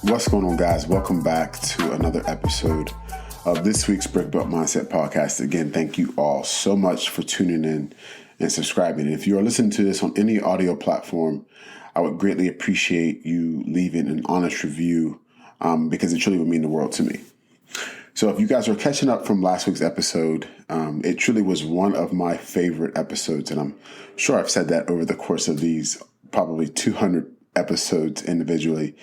What's going on, guys? Welcome back to another episode of this week's Brick Built Mindset podcast. Again, thank you all so much for tuning in and subscribing. If you are listening to this on any audio platform, I would greatly appreciate you leaving an honest review because it truly would mean the world to me. So if you guys are catching up from last week's episode, it truly was one of my favorite episodes. And I'm sure I've said that over the course of these probably 200 episodes individually.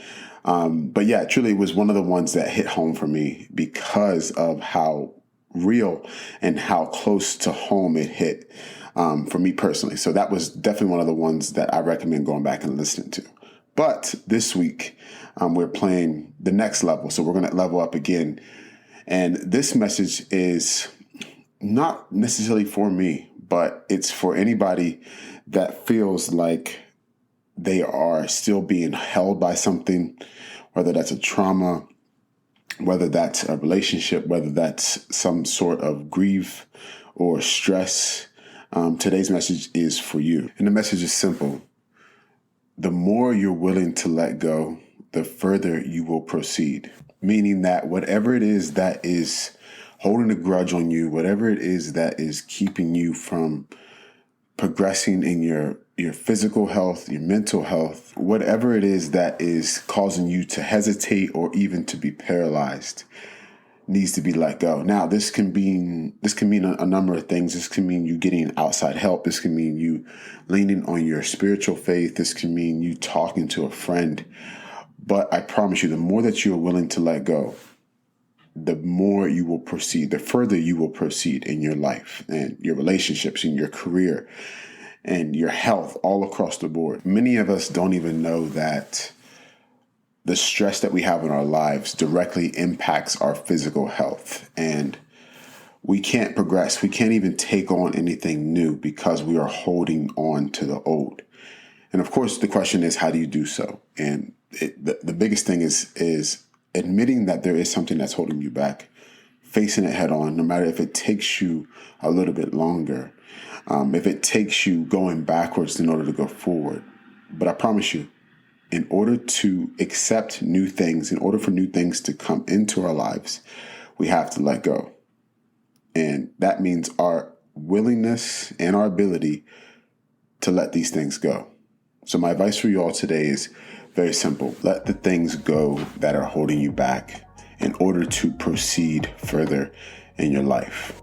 But yeah, it truly was one of the ones that hit home for me because of how real and how close to home it hit for me personally. So that was definitely one of the ones that I recommend going back and listening to. But this week, we're playing the next level. So we're going to level up again. And this message is not necessarily for me, but it's for anybody that feels like they are still being held by something, whether that's a trauma, whether that's a relationship, whether that's some sort of grief or stress. Today's message is for you. And the message is simple. The more you're willing to let go, the further you will proceed. Meaning that whatever it is that is holding a grudge on you, whatever it is that is keeping you from progressing in your physical health, your mental health, whatever it is that is causing you to hesitate or even to be paralyzed, needs to be let go. Now, this can mean a number of things. This can mean you getting outside help. This can mean you leaning on your spiritual faith. This can mean you talking to a friend. But I promise you, the more that you are willing to let go, the more you will proceed, the further you will proceed in your life and your relationships and your career and your health all across the board. Many of us don't even know that the stress that we have in our lives directly impacts our physical health. And we can't progress. We can't even take on anything new because we are holding on to the old. And of course, the question is, how do you do so? And the biggest thing is admitting that there is something that's holding you back, facing it head on, no matter if it takes you a little bit longer, if it takes you going backwards in order to go forward. But I promise you, in order to accept new things, in order for new things to come into our lives, we have to let go. And that means our willingness and our ability to let these things go. So my advice for you all today is very simple. Let the things go that are holding you back in order to proceed further in your life.